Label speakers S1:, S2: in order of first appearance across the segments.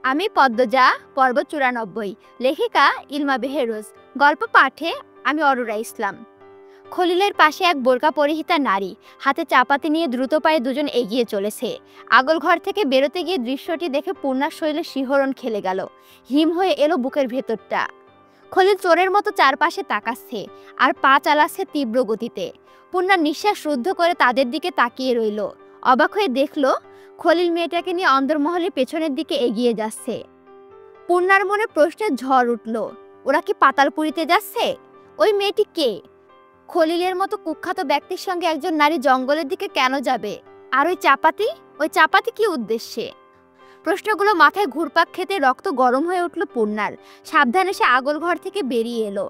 S1: আমি পদ্মজা, পর্ব ৯৪। লেখিকা ইলমা বেহেরোজ। গল্প পাঠে আমি অরুরা ইসলাম। খলিলের পাশে এক বোরকা পরিহিতা নারী, হাতে চাপাতি নিয়ে দ্রুত পায়ে দুজন এগিয়ে চলেছে। আগল ঘর থেকে বেরোতে গিয়ে দৃশ্যটি দেখে পূর্ণার শরীরে শিহরণ খেলে গেল। হিম হয়ে এলো বুকের ভেতরটা। খলিল চোরের মতো চারপাশে তাকাচ্ছে আর পা চালাচ্ছে তীব্র গতিতে। পূর্ণার নিঃশ্বাস রুদ্ধ করে তাদের দিকে তাকিয়ে রইল। অবাক হয়ে দেখল খলিল মেয়েটাকে নিয়ে অন্দরমহলের পেছনের দিকে এগিয়ে যাচ্ছে। পূর্ণার মনে প্রশ্নের ঝড় উঠল, ওরা কি পাতালপুরীতে যাচ্ছে? ওই মেয়েটি কে? খলিলের মতো কুখ্যাত ব্যক্তির সঙ্গে একজন নারী জঙ্গলের দিকে কেন যাবে? আর ওই চাপাতি কি উদ্দেশ্যে? প্রশ্নগুলো মাথায় ঘুরপাক খেতে রক্ত গরম হয়ে উঠল পূর্ণার। সাবধানে সে আগল ঘর থেকে বেরিয়ে এলো।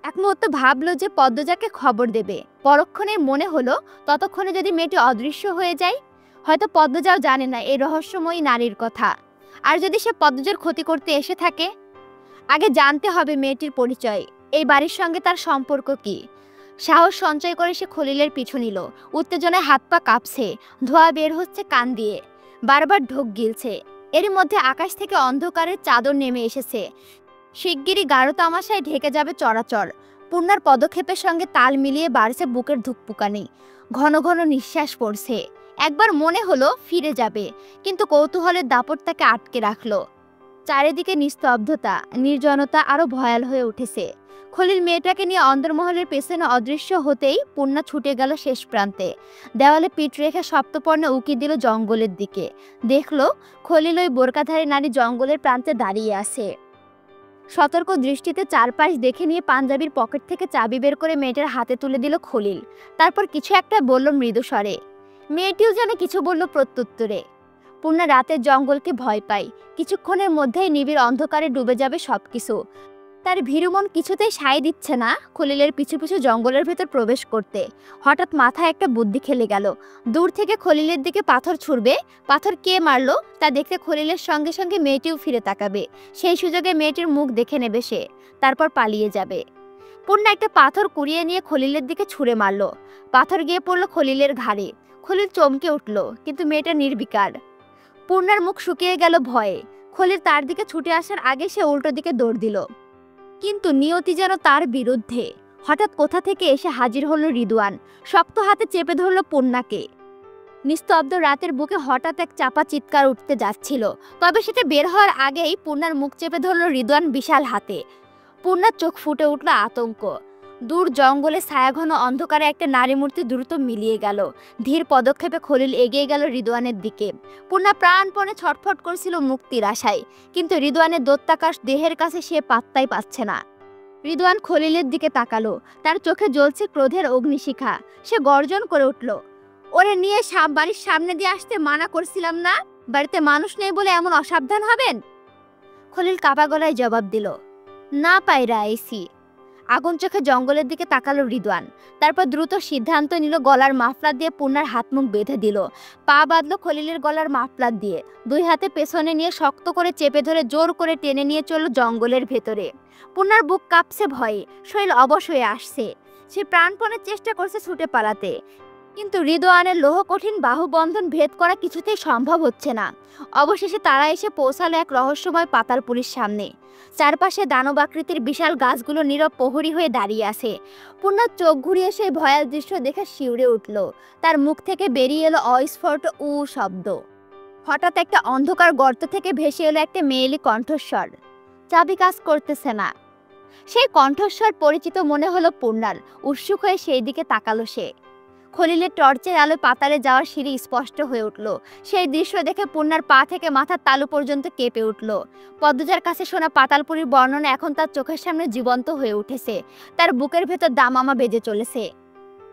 S1: এক মুহূর্ত ভাবলো যে পদ্মজাকে খবর দেবে। পরক্ষণে মনে হলো, ততক্ষণে যদি মেয়েটি অদৃশ্য হয়ে যায়। হয়তো পদ্মজাও জানে না এই রহস্যময়ী নারীর কথা। আর যদি সে পদ্মজার ক্ষতি করতে এসে থাকে? আগে জানতে হবে মেয়েটির পরিচয়, এই বাড়ির সঙ্গে তার সম্পর্ক কি। সাহস সঞ্চয় করে সে খলিলের পিছু নিল। উত্তেজনায় হাত পা কাঁপছে, ধোঁয়া বের হচ্ছে কান দিয়ে, বারবার ঢোক গিলছে। এরই মধ্যে আকাশ থেকে অন্ধকারের চাদর নেমে এসেছে। শিগগিরই গাঢ় তামাশায় ঢেকে যাবে চরাচর। পূর্ণার পদক্ষেপের সঙ্গে তাল মিলিয়ে বাড়ছে বুকের ধুকপুকানি। ঘন ঘন নিঃশ্বাস পড়ছে। একবার মনে হলো ফিরে যাবে, কিন্তু কৌতূহলের দাপট তাকে আটকে রাখলো। চারিদিকে নিস্তব্ধতা, নির্জনতা আরো ভয়াল হয়ে উঠেছে। খলিল মেয়েটাকে নিয়ে অন্দরমহলের পেছনে অদৃশ্য হতেই পূর্ণা ছুটে গেল শেষ প্রান্তে। দেওয়ালে পিঠ রেখে সপ্তপর্ণে উকি দিল জঙ্গলের দিকে। দেখলো খলিল ওই বোরকাধারী নারী জঙ্গলের প্রান্তে দাঁড়িয়ে আছে। সতর্ক দৃষ্টিতে চারপাশ দেখে নিয়ে পাঞ্জাবির পকেট থেকে চাবি বের করে মেয়েটার হাতে তুলে দিল খলিল। তারপর কিছু একটা বলল মৃদু স্বরে। মেয়েটিও যেন কিছু বলল প্রত্যুত্তরে। পূর্ণা রাতের জঙ্গলকে ভয় পায়। কিছুক্ষণের মধ্যেই নিবিড় অন্ধকারে ডুবে যাবে সবকিছু। তার ভীরু মন কিছুতেই সায় দিচ্ছে না খলিলের পিছু পিছু জঙ্গলের ভেতর প্রবেশ করতে। হঠাৎ মাথায় একটা বুদ্ধি খেলে গেল। দূর থেকে খলিলের দিকে পাথর ছুড়বে। পাথর কে মারলো তা দেখতে খলিলের সঙ্গে সঙ্গে মেয়েটিও ফিরে তাকাবে। সেই সুযোগে মেয়েটির মুখ দেখে নেবে সে, তারপর পালিয়ে যাবে। পূর্ণা একটা পাথর কুড়িয়ে নিয়ে খলিলের দিকে ছুঁড়ে মারল। পাথর গিয়ে পড়ল খলিলের ঘাড়ে। খলিল চমকে উঠল, কিন্তু মেয়েটা নির্বিকার। পূর্ণার মুখ শুকিয়ে গেল ভয়ে। খলিল তার দিকে ছুটে আসার আগে সে উল্টো দিকে দৌড় দিল। কিন্তু নিয়তি যেন তার বিরুদ্ধে। হঠাৎ কোথা থেকে এসে হাজির হলো রিদওয়ান। শক্ত হাতে চেপে ধরল পূর্ণাকে। নিস্তব্ধ রাতের বুকে হঠাৎ এক চাপা চিৎকার উঠতে যাচ্ছিল, তবে সেটা বের হওয়ার আগেই পূর্ণার মুখ চেপে ধরল রিদওয়ান বিশাল হাতে। পূর্ণার চোখ ফুটে উঠল আতঙ্ক। দূর জঙ্গলে ছায়াঘন অন্ধকারে একটা নারী মূর্তি দ্রুত মিলিয়ে গেল। ধীর পদক্ষেপে খলিল এগিয়ে গেল রিদওয়ানের দিকে। পূর্ণা প্রাণপণে ছটফট করছিল মুক্তির আশায়, কিন্তু রিদওয়ানের দৈত্যাকাশ দেহের কাছে সে পাত্তাই পাচ্ছে না। রিদওয়ান খলিলের দিকে তাকালো। তার চোখে জ্বলছে ক্রোধের অগ্নিশিখা। সে গর্জন করে উঠল, ওরে নিয়ে বাড়ির সামনে দিয়ে আসতে মানা করছিলাম না? বাড়িতে মানুষ নেই বলে এমন অসাবধান হবেন? খলিল কাপা গলায় জবাব দিল, না পায়রা আইসি। আগুন চোখে জঙ্গলের দিকে তাকালো রিদওয়ান। তারপর দ্রুত সিদ্ধান্ত নিল গলার মাফলার দিয়ে পূর্ণার হাত মুখ বেঁধে দিল। পা বাঁধলো খলিলের গলার মাফলার দিয়ে। দুই হাতে পেছনে নিয়ে শক্ত করে চেপে ধরে জোর করে টেনে নিয়ে চলল জঙ্গলের ভেতরে। পূর্ণার বুক কাঁপছে ভয়ে, শরীর অবশ হয়ে আসছে। সে প্রাণপণের চেষ্টা করছে ছুটে পালাতে, কিন্তু রিদওয়ানের লোহ কঠিন বাহুবন্ধন ভেদ করা কিছুতেই সম্ভব হচ্ছে না। অবশেষে তারা এসে পৌঁছালো এক রহস্যময় পাতালপুরীর সামনে। চারপাশে দানবাকৃতির বিশাল গাছগুলো নীরব প্রহরী হয়ে দাঁড়িয়ে আছে। পূর্ণার চোখ ঘুরিয়ে সেই ভয়াল দৃশ্য দেখে শিউরে উঠল। তার মুখ থেকে বেরিয়ে এলো অস্ফুট উ শব্দ। হঠাৎ একটা অন্ধকার গর্ত থেকে ভেসে এলো একটা মেয়েলি কণ্ঠস্বর, চাবি কাজ করতেছে না। সেই কণ্ঠস্বর পরিচিত মনে হলো পূর্ণার। উৎসুক হয়ে সেই দিকে তাকালো সে। খলিলের টর্চের আলোয় পাতালে যাওয়ার সিঁড়ি স্পষ্ট হয়ে উঠল। সেই দৃশ্য দেখে পূর্ণার পা থেকে মাথার তালু পর্যন্ত কেঁপে উঠল। পদ্মজার কাছে শোনা পাতালপুরীর বর্ণনা এখন তার চোখের সামনে জীবন্ত হয়ে উঠেছে। তার বুকের ভেতর দামামা বেজে চলেছে।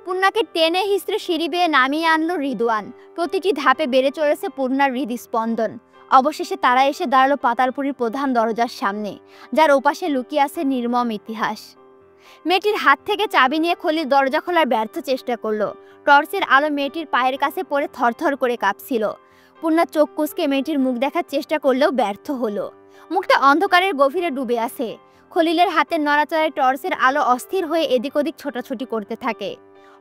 S1: পূর্ণাকে টেনে হিস্ত্রে সিঁড়ি বেয়ে নামিয়ে আনলো রিদওয়ান। প্রতিটি ধাপে বেড়ে চলেছে পূর্ণার হৃদস্পন্দন। অবশেষে তারা এসে দাঁড়ালো পাতালপুরীর প্রধান দরজার সামনে, যার ওপাশে লুকিয়ে আছে নির্মম ইতিহাস। মেয়েটির হাত থেকে চাবি নিয়ে খলিল দরজা খোলার ব্যর্থ চেষ্টা করলো। টর্চের আলো মেয়েটির পায়ের কাছে পড়ে থরথর করে কাঁপছিল। পূর্ণা চোখ কুঁচকে মেয়েটির মুখ দেখার চেষ্টা করলেও ব্যর্থ হলো। মুখটা অন্ধকারের গভীরে ডুবে আছে। খলিলের হাতের নড়াচড়ায় টর্চের আলো অস্থির হয়ে এদিক ওদিক ছোটাছুটি করতে থাকে।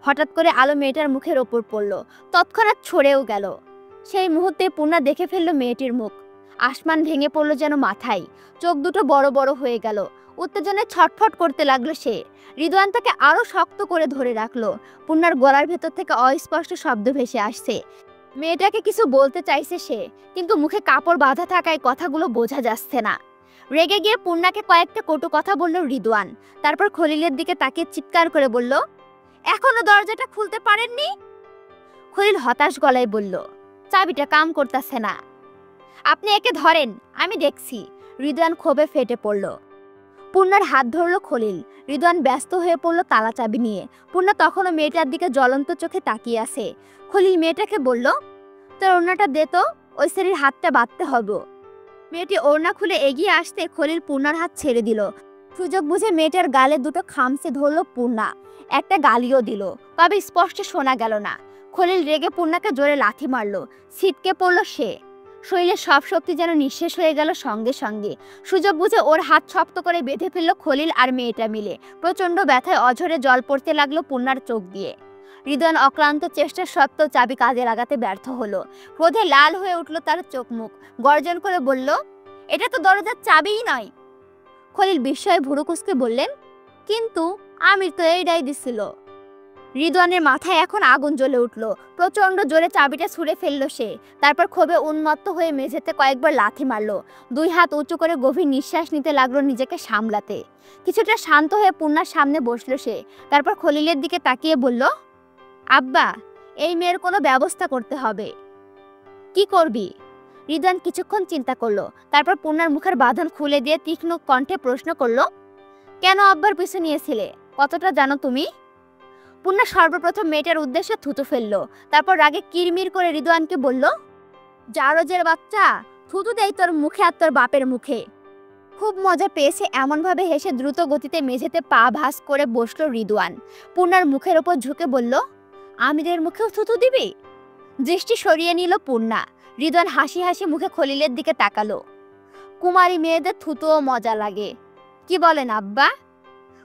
S1: হঠাৎ করে আলো মেয়েটার মুখের ওপর পড়ল, তৎক্ষণাৎ ছড়েও গেল। সেই মুহূর্তে পূর্ণা দেখে ফেলল মেয়েটির মুখ। আসমান ভেঙে পড়ল যেন মাথায়, চোখ দুটো বড় বড় হয়ে গেল, উত্তেজনায় ছটফট করতে লাগলো সে। রিদওয়ান তাকে আরো শক্ত করে ধরে রাখলো। পূর্ণার গলার ভেতর থেকে অস্পষ্ট শব্দ ভেসে আসছে। মেয়েটাকে কিছু বলতে চাইছে সে, কিন্তু মুখে কাপড় বাঁধা থাকায় কথাগুলো বোঝা যাচ্ছে না। রেগে গিয়ে পূর্ণাকে কয়েকটা কটু কথা বলল রিদওয়ান। তারপর খলিলের দিকে তাকিয়ে চিৎকার করে বলল, এখনো দরজাটা খুলতে পারেননি? খলিল হতাশ গলায় বলল, চাবিটা কাম করতেছে না। আপনি একে ধরেন, আমি দেখছি। রিদওয়ান ক্ষোভে ফেটে পড়ল। পূর্ণার হাত ধরল খলিল। রিদওয়ান ব্যস্ত হয়ে পড়ল তালা চাবি নিয়ে। পূর্ণা তখনও মেয়েটার দিকে জ্বলন্ত চোখে তাকিয়ে আছে। খলিল মেয়েটাকে বলল, তোর ওড়নাটা দে তো, ওই সেরির হাতটা বাঁধতে হবে। মেয়েটি ওড়না খুলে এগিয়ে আসতে খলিল পূর্ণার হাত ছেড়ে দিল। সুযোগ বুঝে মেয়েটার গালে দুটো খামচে ধরল পূর্ণা। একটা গালিও দিল, তবে স্পষ্ট শোনা গেল না। খলিল রেগে পূর্ণাকে জোরে লাথি মারল। ছিটকে পড়ল সে। শরীরের সব শক্তি যেন নিঃশেষ হয়ে গেল সঙ্গে সঙ্গে। সুযোগ বুঝে ওর হাত শক্ত করে বেঁধে ফেলল খলিল আর মেয়েটা মিলে। প্রচণ্ড ব্যথায় অঝরে জল পড়তে লাগলো পূর্ণার চোখ দিয়ে। রিদওয়ান অক্লান্ত চেষ্টা সত্ত্বেও চাবি কাজে লাগাতে ব্যর্থ হলো। ক্রোধে লাল হয়ে উঠল তার চোখ মুখ। গর্জন করে বলল, এটা তো দরজার চাবিই নয়। খলিল বিস্ময়ে ভুরু কুঁচকে বললেন, কিন্তু আমির তো এইটাই দিছিল। রিদওয়ানের মাথায় এখন আগুন জ্বলে উঠল। প্রচণ্ড জোরে চাবিটা ছুঁড়ে ফেলল সে। তারপর ক্ষোভে উন্মত্ত হয়ে মেঝেতে কয়েকবার লাথি মারল। দুই হাত উঁচু করে গভীর নিঃশ্বাস নিতে লাগলো নিজেকে সামলাতে। কিছুটা শান্ত হয়ে পূর্ণার সামনে বসলো সে। তারপর খলিলের দিকে তাকিয়ে বলল, আব্বা, এই মেয়ের কোনো ব্যবস্থা করতে হবে। কি করবি? রিদওয়ান কিছুক্ষণ চিন্তা করলো। তারপর পূর্ণার মুখের বাঁধন খুলে দিয়ে তীক্ষ্ণ কণ্ঠে প্রশ্ন করলো, কেন আব্বার পিছু নিয়েছিলে? কতটা জানো তুমি? পূর্ণা সর্বপ্রথম মেয়েটার উদ্দেশ্যে থুতু ফেললো। তারপর রাগে কিরমির করে রিদওয়ানকে বলল, জারজের বাচ্চা, থুতু দেই তোর মুখে আর তোর বাপের মুখে। খুব মজা পেয়েছে এমনভাবে হেসে দ্রুত গতিতে মেঝেতে পা ভাঁজ করে বসলো রিদওয়ান। পূর্ণার মুখের ওপর ঝুঁকে বলল, আমিরের মুখেও থুতু দিবি? দৃষ্টি সরিয়ে নিল পূর্ণা। রিদওয়ান হাসি হাসি মুখে খলিলের দিকে তাকালো। কুমারী মেয়েদের থুতুও মজা লাগে, কি বলেন আব্বা?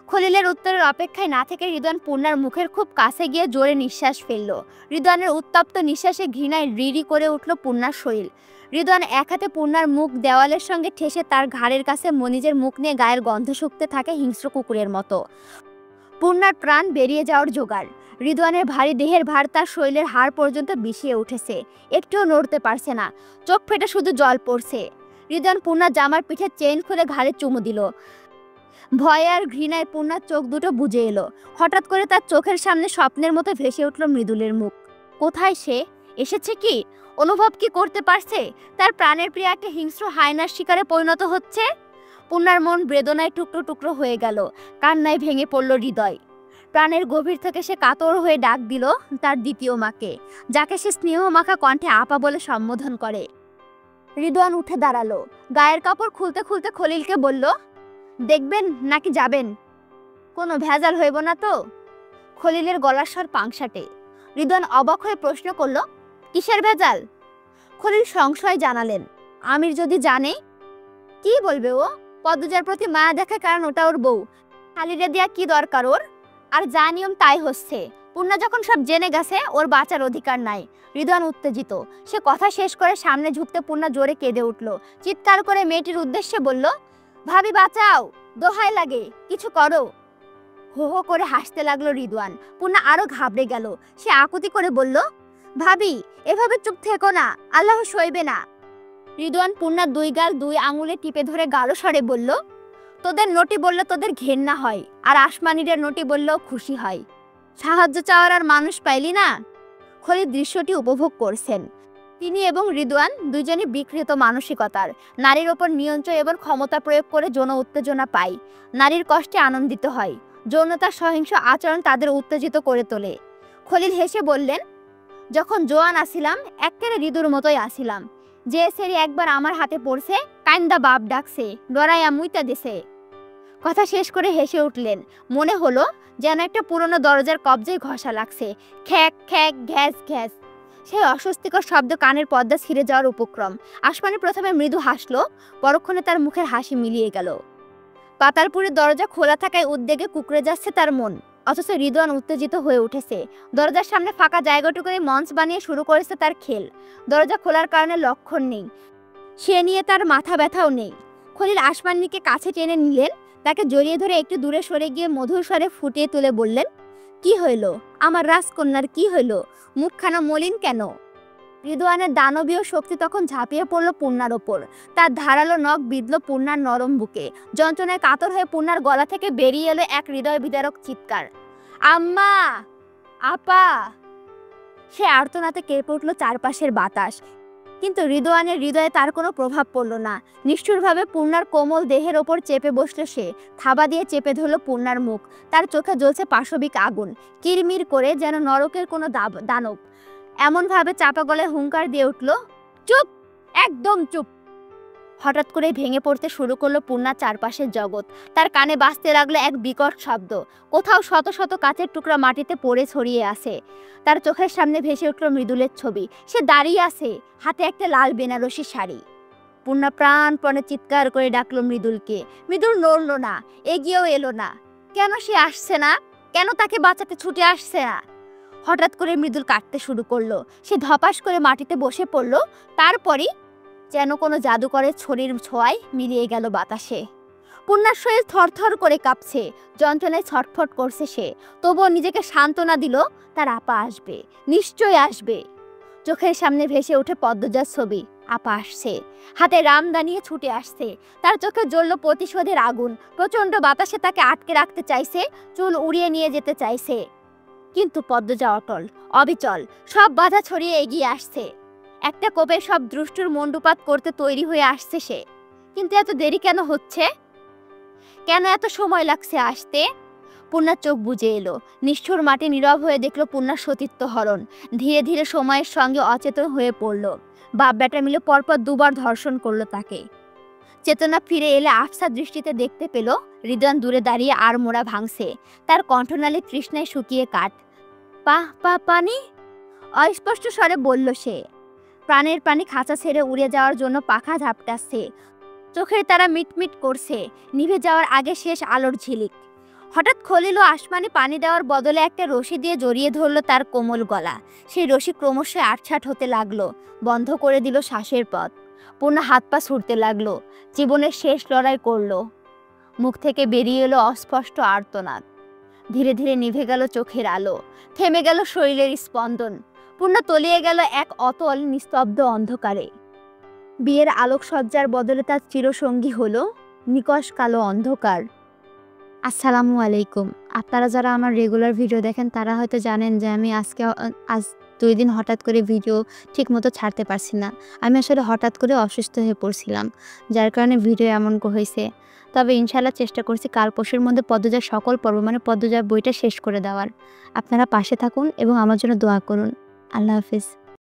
S1: খলিলের উত্তরের অপেক্ষায় না থেকে রিদওয়ান পূর্ণার মুখের খুব কাছে গিয়ে জোরে নিঃশ্বাস ফেলল। রিদওয়ানের উত্তপ্ত নিঃশ্বাসে ঘৃণায় রিরি করে উঠল পূর্ণার শরীর। রিদওয়ান এক হাতে পূর্ণার মুখ দেওয়ালের সঙ্গে ঠেসে তার ঘাড়ের কাছে মনিজের মুখ নিয়ে গায়ের গন্ধ শুকতে থাকে হিংস্র কুকুরের মতো। পূর্ণার প্রাণ বেরিয়ে যাওয়ার জোগাড়। রিদওয়ানের ভারী দেহের ভার তার শরীরের হাড় পর্যন্ত বিষিয়ে উঠেছে। একটুও নড়তে পারছে না, চোখ ফেটে শুধু জল পড়ছে। রিদওয়ান পূর্ণার জামার পিঠে চেইন খুলে ঘাড়ে চুমু দিল। ভয়ে আর ঘৃণায় পূর্ণার চোখ দুটো বুজে এলো। হঠাৎ করে তার চোখের সামনে স্বপ্নের মতো ভেসে উঠল মৃদুলের মুখ। কোথায় সে? এসেছে কি? অনুভব কি করতে পারছে তার প্রাণের প্রিয় একটা হিংস্র হায়নার শিকারে পরিণত হচ্ছে? পূর্ণার মন বেদনায় টুকরো টুকরো হয়ে গেল। কান্নায় ভেঙে পড়ল হৃদয়। প্রাণের গভীর থেকে সে কাতর হয়ে ডাক দিল তার দ্বিতীয় মাকে, যাকে সে স্নেহ মাখা কণ্ঠে আপা বলে সম্বোধন করে। রিদওয়ান উঠে দাঁড়ালো। গায়ের কাপড় খুলতে খুলতে খলিলকে বলল, দেখবেন নাকি যাবেন? কোনো ভেজাল হইব না তো? খলিলের গলার স্বর পাংশাটে। রিদওয়ান অবাক হয়ে প্রশ্ন করল, কিসের ভেজাল? খলিল সংশয় জানালেন, আমির যদি জানে? কি বলবে ও? পদ্মজার প্রতি মায়া দেখায়, কারণ ওটা ওর বউ। খালিরে দেয়া কি দরকার ওর? আর যা নিয়ম তাই হচ্ছে। পূর্ণা যখন সব জেনে গেছে, ওর বাঁচার অধিকার নাই। রিদওয়ান উত্তেজিত। সে কথা শেষ করে সামনে ঝুঁকতে পূর্ণা জোরে কেঁদে উঠল। চিৎকার করে মেয়েটির উদ্দেশ্যে বলল, ভাবি বাঁচাও, দোহাই লাগে, কিছু করো। হো হো করে হাসতে লাগলো রিদওয়ান। পূর্ণা আরো ঘাবড়ে গেল। সে আকুতি করে বলল, ভাবি এভাবে চুপ থেকো না, আল্লাহ সইবে না। রিদওয়ান পূর্ণার দুই গাল দুই আঙুলে টিপে ধরে গাঢ় স্বরে বলল, তোদের নটি বললে তোদের ঘেন্না হয়, আর আসমানিদের নটি বললেও খুশি হয়। সাহায্য চাওয়ার আর মানুষ পাইলি না? খলিল দৃশ্যটি উপভোগ করছেন। তিনি এবং রিদওয়ান দুজনই বিকৃত মানসিকতার। নারীর ওপর নিয়ন্ত্রণ এবং ক্ষমতা প্রয়োগ করে যৌন উত্তেজনা পায়। নারীর কষ্টে আনন্দিত হয়। যৌনতার সহিংস আচরণ তাদের উত্তেজিত করে তোলে। খলিল হেসে বললেন, যখন জোয়ান আসিলাম এক্কেরে রিদুর মতোই আসিলাম। যে সেরি একবার আমার হাতে পড়ছে, কাইন্দা বাপ ডাকছে, ডরাইয়া মুইতা দিছে। কথা শেষ করে হেসে উঠলেন। মনে হলো যেন একটা পুরনো দরজার কবজায় ঘষা লাগছে। খ্যাক খ্যাক, ঘ্যাস ঘ্যাস। সেই অস্বস্তিকর শব্দ কানের পর্দা ছিঁড়ে যাওয়ার উপক্রম। আসমানি প্রথমে মৃদু হাসলো, পরক্ষণে তার মুখের হাসি মিলিয়ে গেল। পাতালপুরের দরজা খোলা থাকায় উদ্বেগে কুকড়ে যাচ্ছে তার মন। অথচ রিদওয়ান উত্তেজিত হয়ে উঠেছে। দরজার সামনে ফাঁকা জায়গাটুকুরে মঞ্চ বানিয়ে শুরু করেছে তার খেল। দরজা খোলার কারণে লক্ষণ নেই। সে নিয়ে তার মাথা ব্যথাও নেই। খলিল আসমানিকে কাছে টেনে নিলেন, তাকে জড়িয়ে ধরে একটু দূরে সরে গিয়ে মধুর স্বরে ফুটিয়ে তুলে বললেন, কি হইল আমার রাজকন্যার, কি হইল, মুখখানা মলিন কেন? রিদওয়ানের দানবীয় শক্তি তখন ঝাঁপিয়ে পড়ল পূর্ণার ওপর। তার ধারালো নখ বিঁধল পূর্ণার নরম বুকে। যন্ত্রণায় কাতর হয়ে পূর্ণার গলা থেকে বেরিয়ে এলো এক হৃদয় বিদারক চিৎকার, আম্মা, আপা। সে আর্তনাতে কেঁপে উঠল চারপাশের বাতাস, কিন্তু রিদওয়ানের হৃদয়ে তার কোনো প্রভাব পড়ল না। নিষ্ঠুরভাবে পূর্ণার কোমল দেহের ওপর চেপে বসল সে। থাবা দিয়ে চেপে ধরল পূর্ণার মুখ। তার চোখে জ্বলছে পাশবিক আগুন, কিরমির করে, যেন নরকের কোনো দানব। এমনভাবে চাপা গলায় হুঙ্কার দিয়ে উঠল, চুপ, একদম চুপ। হঠাৎ করে ভেঙে পড়তে শুরু করলো পূর্ণার চারপাশের জগৎ। তার কানে বাজতে লাগলো এক বিকট শব্দ। কোথাও শত শত কাচের টুকরা মাটিতে পড়ে ছড়িয়ে আছে। তার চোখের সামনে ভেসে উঠল মৃদুলের ছবি। সে দাঁড়িয়ে আছে, হাতে একটা লাল বেনারসি শাড়ি। পূর্ণা প্রাণপণে চিৎকার করে ডাকলো মৃদুলকে। মৃদুল নড়ল না, এগিয়েও এলো না। কেন সে আসছে না? কেন তাকে বাঁচাতে ছুটে আসছে না? হঠাৎ করে মৃদুল কাঁদতে শুরু করলো। সে ধপাস করে মাটিতে বসে পড়ল। তারপরই যেন কোনো জাদুকরের ছড়ির ছোঁয়ায় মিলিয়ে গেল বাতাসে। পূর্ণার শরীর থরথর করে কাঁপছে, যন্ত্রণায় ছটফট করছে সে। তবুও নিজেকে সান্ত্বনা দিল, তার আপা আসবে, নিশ্চয়ই আসবে। চোখের সামনে ভেসে ওঠে পদ্মজার ছবি। আপা আসছে, হাতে রাম দানিয়ে ছুটে আসছে। তার চোখে জ্বলল প্রতিশোধের আগুন। প্রচণ্ড বাতাসে তাকে আটকে রাখতে চাইছে, চুল উড়িয়ে নিয়ে যেতে চাইছে। কিন্তু পদ্মজা অটল, অবিচল, সব বাধা ছড়িয়ে এগিয়ে আসছে। একটা কোপে সব দ্রষ্টুর মণ্ডুপাত করতে তৈরি হয়ে আসছে সে। কিন্তু এত দেরি কেন হচ্ছে? কেন এত সময় লাগছে আসতে? পূর্ণার চোখ বুজে এলো। নিষ্ঠুর মাটি নীরব হয়ে দেখলো পূর্ণার সতীত্ব হরণ ধীরে ধীরে সময়ের সঙ্গে অচেতন হয়ে পড়ল। বাপ বেটা মিলে পরপর দুবার ধর্ষণ করলো তাকে। চেতনা ফিরে এলে আফসা দৃষ্টিতে দেখতে পেল রিদওয়ান দূরে দাঁড়িয়ে আর মোড়া ভাঙছে। তার কণ্ঠনালী তৃষ্ণায় শুকিয়ে কাঠ। পানি, অস্পষ্ট স্বরে বলল সে। প্রাণের প্রাণী খাঁচা ছেড়ে উড়ে যাওয়ার জন্য পাখা ঝাপটাচ্ছে। চোখের তারা মিটমিট করছে, নিভে যাওয়ার আগে শেষ আলোর ঝিলিক। হঠাৎ খলিল আসমানি পানি দেওয়ার বদলে একটা রশি দিয়ে জড়িয়ে ধরলো তার কোমল গলা। সেই রশি ক্রমশ আটছাট হতে লাগলো, বন্ধ করে দিল শ্বাসের পথ। পূর্ণা হাত পা ছুটতে লাগলো, জীবনের শেষ লড়াই করলো। মুখ থেকে বেরিয়ে এলো অস্পষ্ট আর্তনাদ। ধীরে ধীরে নিভে গেল চোখের আলো, থেমে গেল শরীরের স্পন্দন। পূর্ণা তলিয়ে গেল এক অতল নিস্তব্ধ অন্ধকারে। বিয়ের আলোকসজ্জার বদলে তার চিরসঙ্গী হলো নিকষ কালো অন্ধকার। আসসালামু আলাইকুম। আপনারা যারা আমার রেগুলার ভিডিও দেখেন তারা হয়তো জানেন যে আমি আজ 2 দিন হঠাৎ করে ভিডিও ঠিকমতো ছাড়তে পারছি না। আমি আসলে হঠাৎ করে অসুস্থ হয়ে পড়ছিলাম, যার কারণে ভিডিও এমন হয়েছে। তবে ইনশাল্লাহ চেষ্টা করছি কাল পরশুর মধ্যে পদ্মজার সকল পর্ব মানে পদ্মজার বইটা শেষ করে দেওয়ার। আপনারা পাশে থাকুন এবং আমার জন্য দোয়া করুন। আল্লাহ হাফিজ।